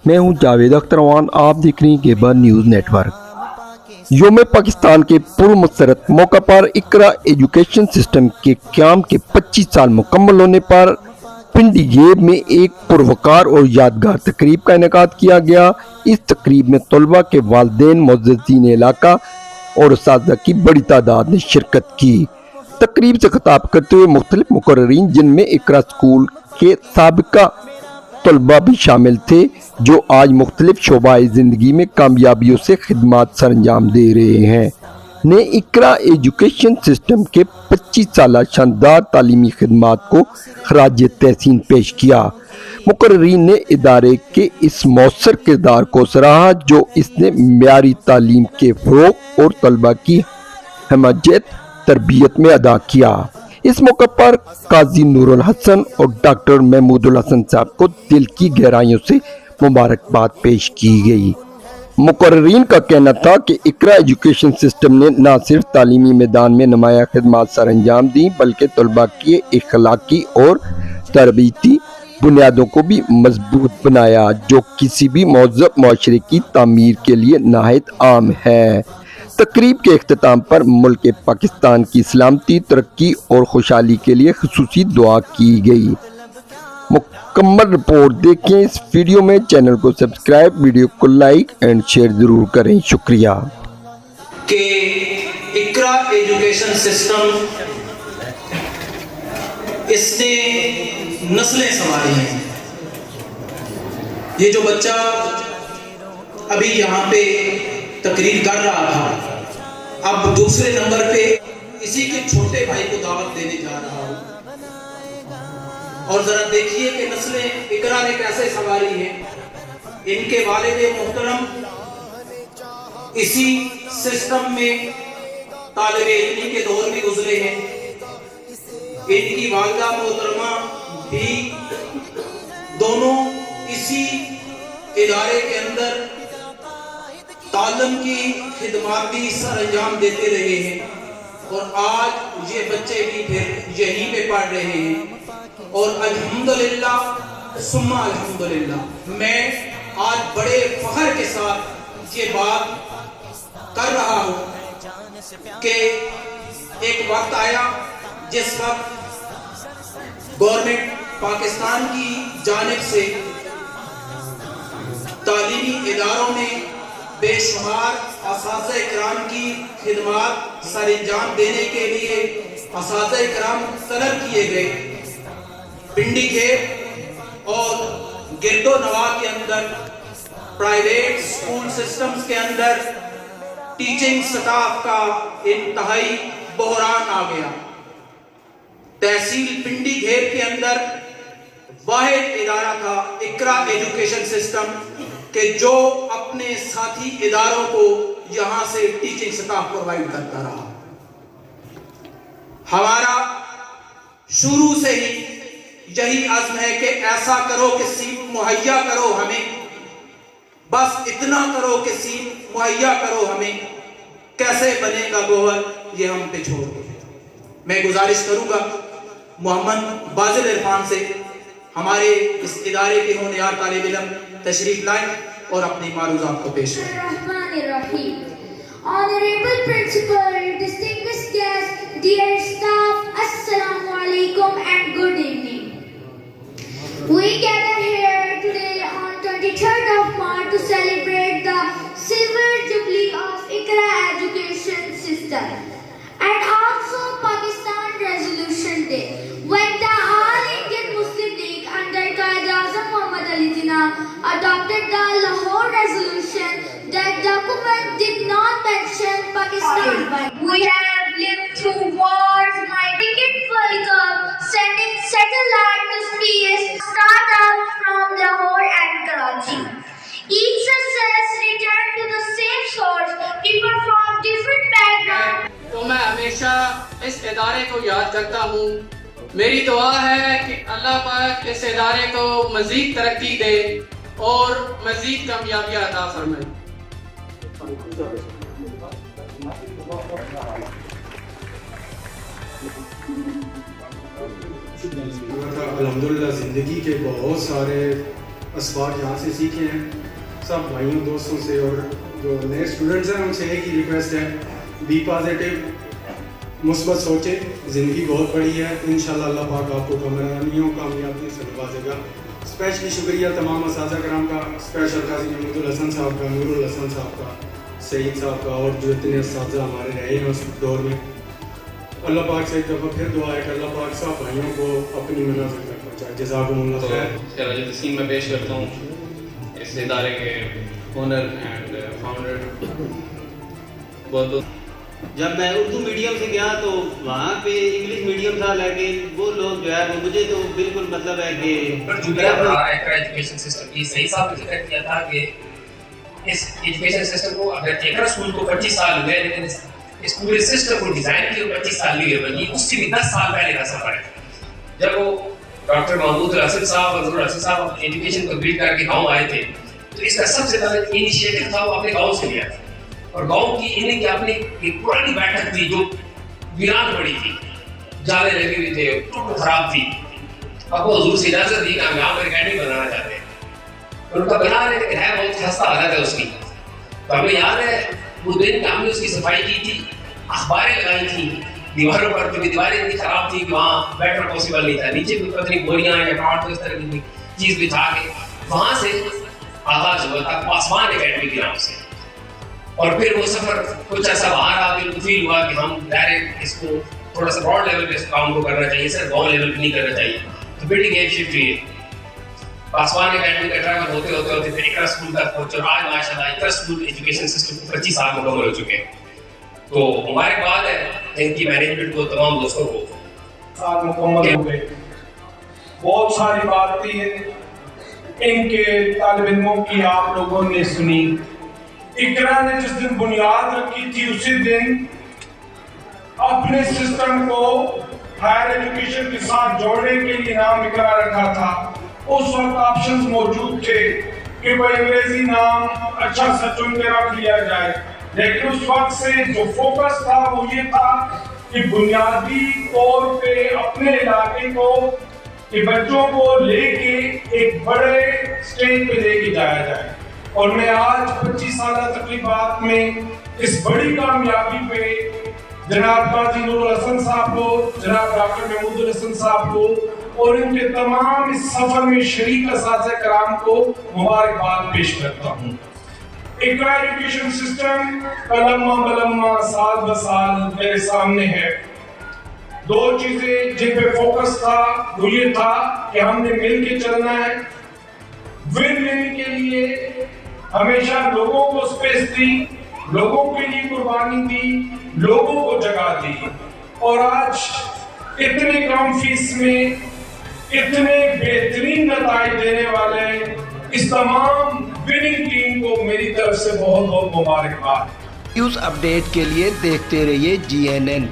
میں ہوں جاوید اختر اوان، آپ دیکھ رہے ہیں گیبر نیوز نیٹ ورک۔ یوم پاکستان کے پرمسرت موقع پر اقرا ایجوکیشن سسٹم کے قیام کے 25 سال مکمل ہونے پر پنڈی گیب میں ایک پروقار اور یادگار تقریب کا انعقاد کیا گیا۔ اس تقریب میں طلباء کے والدین، معززین علاقہ اور اساتذہ کی بڑی تعداد نے شرکت کی۔ تقریب سے خطاب کرتے ہوئے مختلف مقررین، جن میں اقرا اسکول کے سابقہ طلباء بھی شامل تھے، جو آج مختلف شعبۂ زندگی میں کامیابیوں سے خدمات سر انجام دے رہے ہیں، نے اقرا ایجوکیشن سسٹم کے 25 سالہ شاندار تعلیمی خدمات کو خراج تحسین پیش کیا۔ مقررین نے ادارے کے اس مؤثر کردار کو سراہا جو اس نے معیاری تعلیم کے فروغ اور طلباء کی ہمجیت تربیت میں ادا کیا۔ اس موقع پر قاضی نور الحسن اور ڈاکٹر محمود الحسن صاحب کو دل کی گہرائیوں سے مبارکباد پیش کی گئی۔ مقررین کا کہنا تھا کہ اقرا ایجوکیشن سسٹم نے نہ صرف تعلیمی میدان میں نمایاں خدمات سر انجام دیں، بلکہ طلباء کی اخلاقی اور تربیتی بنیادوں کو بھی مضبوط بنایا، جو کسی بھی مہذب معاشرے کی تعمیر کے لیے نہایت اہم ہے۔ تقریب کے اختتام پر ملک پاکستان کی سلامتی، ترقی اور خوشحالی کے لیے خصوصی دعا کی گئی۔ مکمل رپورٹ دیکھیں اس ویڈیو میں۔ چینل کو سبسکرائب، ویڈیو کو لائک اینڈ شیئر ضرور کریں۔ شکریہ۔ کہ اقرا ایجوکیشن سسٹم اس نے نسلیں سنبھالی ہیں۔ یہ جو بچہ ابھی یہاں پہ تقریر کر رہا تھا، اب دوسرے نمبر پہ اسی کے چھوٹے بھائی کو دعوت دینے جا رہا ہوں، اور ذرا دیکھیے کہ نسلیں اقرا نے کیسے سنبھالی ہیں۔ ان کے والد محترم اسی سسٹم میں طالب علمی کے دور بھی گزرے ہیں، ان کی والدہ محترمہ بھی دونوں اسی ادارے کے اندر تعلیم کی خدمات بھی سر انجام دیتے رہے ہیں، اور آج یہ بچے بھی پھر یہیں پہ پڑھ رہے ہیں۔ اور الحمدللہ ثم الحمدللہ میں آج بڑے فخر کے ساتھ یہ بات کر رہا ہوں کہ ایک وقت آیا جس وقت گورنمنٹ پاکستان کی جانب سے تعلیمی اداروں میں بے شمار اساتذہ کرام کی خدمات سر انجام دینے کے لیے اساتذہ کرام طلب کیے گئے۔ پنڈی گیب اور گرد و نواح کے اندر پرائیویٹ سکول سسٹمز کے اندر ٹیچنگ سٹاف کا انتہائی بحران آ گیا۔ تحصیل پنڈی گیب کے اندر واحد ادارہ تھا اقرا ایجوکیشن سسٹم کہ جو اپنے ساتھی اداروں کو یہاں سے ٹیچنگ سٹاف پرووائڈ کرتا رہا۔ ہمارا شروع سے ہی یہی عزم ہے کہ ایسا کرو کہ سیٹ مہیا کرو ہمیں، بس اتنا کرو کہ سیٹ مہیا کرو ہمیں، کیسے بنے گا گوہر یہ ہم پہ چھوڑ دو۔ میں گزارش کروں گا محمد بازل عرفان سے، ہمارے اس ادارے کے ہونہار طالب علم تشریف لائیں اور اپنی معروضات کو پیش کریں۔ Honorable Principal, distinguished guests, dear staff, Assalamu alaikum and good evening. We gather here today on 23rd of March to celebrate the silver jubilee of Iqra education system and also Pakistan Resolution Day, when the All Indian Muslim League under Quaid-e-Azam Muhammad Ali Jinnah adopted the Lahore Resolution. That document did not mention Pakistan, but we have lived through wars, cricket World Cup, sending satellite to space, startup from Lahore and Karachi. Each success returned to the same source, people from different backgrounds. تو میں ہمیشہ اس ادارے کو یاد کرتا ہوں۔ میری دعا ہے کہ اللہ پاک اس ادارے کو مزید ترقی دے اور مزید کامیابیاں عطا فرمائے۔ الحمدللہ زندگی کے بہت سارے اسباق یہاں سے سیکھے ہیں سب بھائیوں دوستوں سے. اور جو نئے اسٹوڈنٹس ہیں ان سے ایک ہی ریکویسٹ ہے, بی پازیٹیو, مثبت سوچیں, زندگی بہت بڑی ہے, انشاءاللہ اللہ پاک آپ کو کامیابیوں کامیابی سے نوازے گا. اسپیشلی شکریہ تمام اساتذہ کرام کا, اسپیشل قاضی محمود الحسن صاحب کا, نور الحسن صاحب کا, سعید صاحب کا, اور جو اتنے اساتذہ ہمارے رہے ہیں اس دور میں. اللہ پاک سے ایک دفعہ پھر دعا ہے کہ اللہ پاک سب بھائیوں کو اپنی منازل تک پہنچائے. جزاکم اللہ خیر. وجد السین میں پیش کرتا ہوں اس ادارے کے اونر اینڈ فاؤنڈر. بہت جب میں اردو میڈیم سے گیا تو وہاں پہ انگلش میڈیم تھا, لیکن وہ لوگ جو ہے وہ مجھے تو بالکل مطلب ہے کہ ایجوکیشن سسٹم کی صحیح صاحب نے ذکر کیا تھا کہ اس ایجوکیشن سسٹم کو اگر ایکرا اسکول کو 25 سال ہوئے, لیکن اس پورے سسٹم کو ڈیزائن کیے 25 سال نہیں ہوئے, بلکہ اس سے بھی 10 سال پہلے کا سفر ہے. جب وہ ڈاکٹر محمود الحسن صاحب اور نور الحسن صاحب اپنی ایجوکیشن کمپلیٹ کر کے گاؤں آئے تھے, تو اس کا سب سے پہلے انیشیٹو تھا وہ اپنے گاؤں سے لیا تھا. اور گاؤں کی انہیں کی اپنی ایک پرانی بیٹھک تھی جو ویران پڑی تھی, جالے لگے ہوئے تھے, ٹوٹ خراب تھی. اب وہ حضور سے اجازت دی کہ ہم یہاں پر اکیڈمی بنانا چاہتے ہیں. اور ان کا بنا رہے لیکن ہے بہت خستہ حالت ہے اس کی. تو ہمیں یاد ہے وہ دن کہ ہم نے اس کی صفائی کی تھی, اخباریں لگائی تھیں دیواروں پر, کیونکہ دیواریں اتنی خراب تھی کہ وہاں بیٹھنا پاسبل نہیں تھا. نیچے بھی پتہ نہیں گوریاں یا کاٹ اس طرح کی چیز بچھا کے وہاں سے آغاز ہوا تھا پاسبان اکیڈمی کے نام سے. اور پھر وہ سفر کچھ ایسا باہر آ کے فیل ہوا کہ ہم ڈائریکٹ اس کو تھوڑا سا براڈ لیول پہ اس کام کو کرنا چاہیے, صرف گاؤں لیول پہ نہیں کرنا چاہیے. تو بلڈنگ ایک شفٹ ہوئی ہے, پاسبان اکیڈمی کا ٹریول ہوتے پھر اقرا اسکول تک پہنچے, اور آج ماشاء اللہ اقرا اسکول ایجوکیشن سسٹم کو 25 سال مکمل ہو چکے ہیں. تو مبارکباد ہے ان کی مینجمنٹ کو, تمام دوستوں کو. سال مکمل ہو گئے, بہت ساری باتیں ان کے طالب علموں کی آپ لوگوں نے سنی. اقرا نے جس دن بنیاد رکھی تھی اسی دن اپنے سسٹم کو ہائر ایجوکیشن کے ساتھ جوڑنے کے لیے نام اقرا رکھا تھا. اس وقت آپشنز موجود تھے کہ وہ انگریزی نام اچھا سا چن کے رکھ لیا جائے, لیکن اس وقت سے جو فوکس تھا وہ یہ تھا کہ بنیادی طور پہ اپنے علاقے کو کہ بچوں کو لے کے ایک بڑے سٹیج پہ لے کے جایا جائے. اور میں آج 25 سالہ تقریبات میں اس بڑی کامیابی پہ جناب قاضی نور الحسن صاحب کو, جناب ڈاکٹر محمود الحسن صاحب کو اور ان کے تمام اس سفر میں شریک اساتذہ کرام کو مبارکباد پیش کرتا ہوں. اقرا ایجوکیشن سسٹم لمحہ بلمحہ سال بسال میرے سامنے ہے. دو چیزیں جن پہ فوکس تھا وہ یہ تھا کہ ہم نے مل کے چلنا ہے, ون ون کے لیے ہمیشہ لوگوں کو اسپیس دی, لوگوں کے لیے قربانی دی, لوگوں کو جگہ دی. اور آج اتنے کم فیس میں اتنے بہترین نتائج دینے والے اس تمام وننگ ٹیم کو میری طرف سے بہت بہت مبارکباد. نیوز اپڈیٹ کے لیے دیکھتے رہیے GNN.